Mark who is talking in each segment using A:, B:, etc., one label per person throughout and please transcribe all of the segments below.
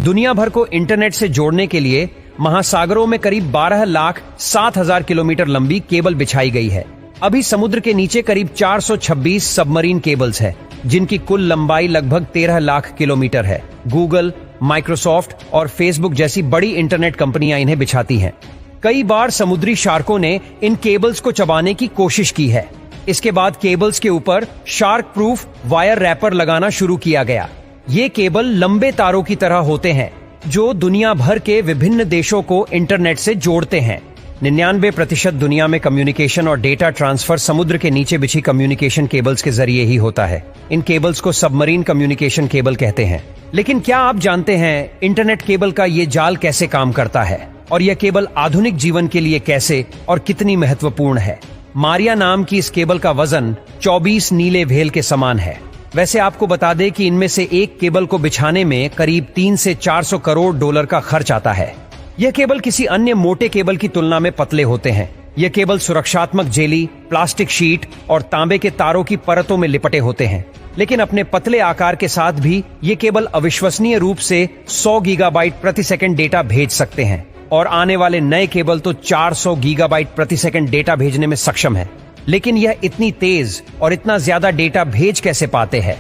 A: दुनिया भर को इंटरनेट से जोड़ने के लिए महासागरों में करीब 12,07,000 किलोमीटर लंबी केबल बिछाई गई है। अभी समुद्र के नीचे करीब 426 सबमरीन केबल्स है, जिनकी कुल लंबाई लगभग 13 लाख किलोमीटर है। गूगल, माइक्रोसॉफ्ट और फेसबुक जैसी बड़ी इंटरनेट कंपनियां इन्हें बिछाती हैं। कई बार समुद्री शार्कों ने इन केबल्स को चबाने की कोशिश की है। इसके बाद केबल्स के ऊपर शार्क प्रूफ वायर रैपर लगाना शुरू किया गया। ये केबल लंबे तारों की तरह होते हैं जो दुनिया भर के विभिन्न देशों को इंटरनेट से जोड़ते हैं। 99% दुनिया में कम्युनिकेशन और डेटा ट्रांसफर समुद्र के नीचे बिछी कम्युनिकेशन केबल्स के जरिए ही होता है। इन केबल्स को सबमरीन कम्युनिकेशन केबल कहते हैं। लेकिन क्या आप जानते हैं इंटरनेट केबल का ये जाल कैसे काम करता है और यह केबल आधुनिक जीवन के लिए कैसे और कितनी महत्वपूर्ण है? मारिया नाम की इस केबल का वजन 24 नीले व्हेल के समान है। वैसे आपको बता दें कि इनमें से एक केबल को बिछाने में करीब 3 से 400 करोड़ डॉलर का खर्च आता है। यह केबल किसी अन्य मोटे केबल की तुलना में पतले होते हैं। यह केबल सुरक्षात्मक जेली, प्लास्टिक शीट और तांबे के तारों की परतों में लिपटे होते हैं। लेकिन अपने पतले आकार के साथ भी ये केबल अविश्वसनीय रूप से 100 गीगाबाइट प्रति सेकंड डेटा भेज सकते हैं और आने वाले नए केबल तो 400 गीगाबाइट प्रति सेकंड डेटा भेजने में सक्षम है। लेकिन यह इतनी तेज और इतना ज्यादा डेटा भेज कैसे पाते हैं?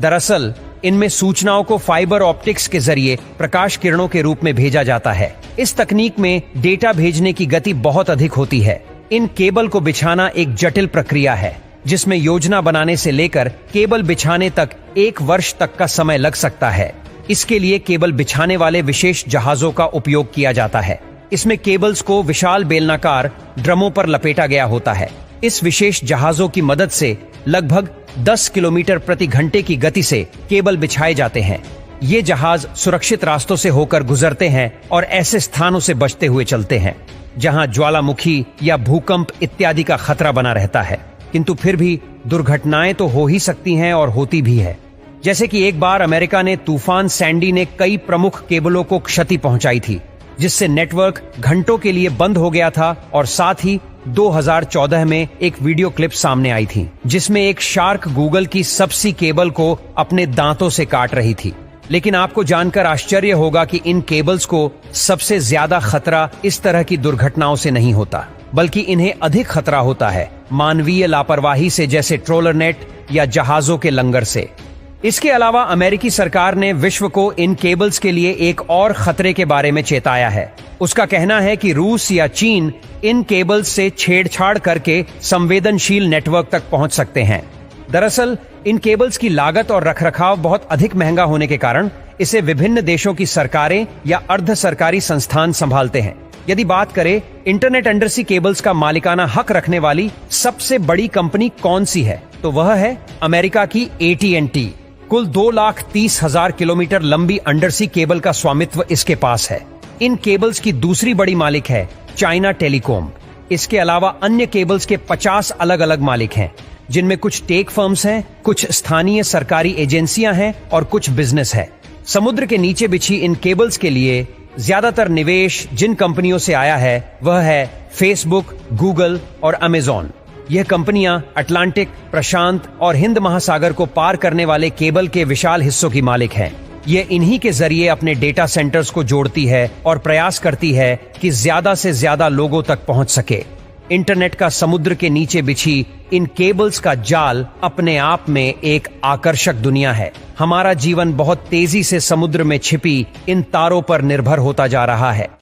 A: दरअसल इनमें सूचनाओं को फाइबर ऑप्टिक्स के जरिए प्रकाश किरणों के रूप में भेजा जाता है। इस तकनीक में डेटा भेजने की गति बहुत अधिक होती है। इन केबल को बिछाना एक जटिल प्रक्रिया है, जिसमें योजना बनाने से लेकर केबल बिछाने तक 1 वर्ष तक का समय लग सकता है। इसके लिए केबल बिछाने वाले विशेष जहाजों का उपयोग किया जाता है। इसमें केबल्स को विशाल बेलनाकार ड्रमों पर लपेटा गया होता है। इस विशेष जहाजों की मदद से लगभग 10 किलोमीटर प्रति घंटे की गति से केबल बिछाए जाते हैं। ये जहाज सुरक्षित रास्तों से होकर गुजरते हैं और ऐसे स्थानों से बचते हुए चलते हैं जहां ज्वालामुखी या भूकंप इत्यादि का खतरा बना रहता है। किंतु फिर भी दुर्घटनाएं तो हो ही सकती हैं और होती भी है। जैसे कि एक बार अमेरिका ने तूफान सैंडी ने कई प्रमुख केबलों को क्षति पहुंचाई थी, जिससे नेटवर्क घंटों के लिए बंद हो गया था। और साथ ही 2014 में एक वीडियो क्लिप सामने आई थी जिसमें एक शार्क गूगल की सबसी केबल को अपने दांतों से काट रही थी। लेकिन आपको जानकर आश्चर्य होगा कि इन केबल्स को सबसे ज्यादा खतरा इस तरह की दुर्घटनाओं से नहीं होता, बल्कि इन्हें अधिक खतरा होता है मानवीय लापरवाही से, जैसे ट्रोलर नेट या जहाजों के लंगर से। इसके अलावा अमेरिकी सरकार ने विश्व को इन केबल्स के लिए एक और खतरे के बारे में चेताया है। उसका कहना है कि रूस या चीन इन केबल्स से छेड़छाड़ करके संवेदनशील नेटवर्क तक पहुंच सकते हैं। दरअसल इन केबल्स की लागत और रखरखाव बहुत अधिक महंगा होने के कारण इसे विभिन्न देशों की सरकारें या अर्ध सरकारी संस्थान संभालते हैं। यदि बात करें इंटरनेट अंडरसी केबल्स का मालिकाना हक रखने वाली सबसे बड़ी कंपनी कौन सी है, तो वह है अमेरिका की AT&T। कुल 2,30,000 किलोमीटर लंबी अंडरसी केबल का स्वामित्व इसके पास है। इन केबल्स की दूसरी बड़ी मालिक है चाइना टेलीकॉम। इसके अलावा अन्य केबल्स के 50 अलग अलग मालिक हैं, जिनमें कुछ टेक फर्म्स हैं, कुछ स्थानीय सरकारी एजेंसियां हैं और कुछ बिजनेस है। समुद्र के नीचे बिछी इन केबल्स के लिए ज्यादातर निवेश जिन कंपनियों से आया है वह है फेसबुक, गूगल और अमेजॉन। यह कंपनियां अटलांटिक, प्रशांत और हिंद महासागर को पार करने वाले केबल के विशाल हिस्सों की मालिक हैं। ये इन्हीं के जरिए अपने डेटा सेंटर्स को जोड़ती है और प्रयास करती है कि ज्यादा से ज्यादा लोगों तक पहुंच सके। इंटरनेट का समुद्र के नीचे बिछी इन केबल्स का जाल अपने आप में एक आकर्षक दुनिया है। हमारा जीवन बहुत तेजी से समुद्र में छिपी इन तारों पर निर्भर होता जा रहा है।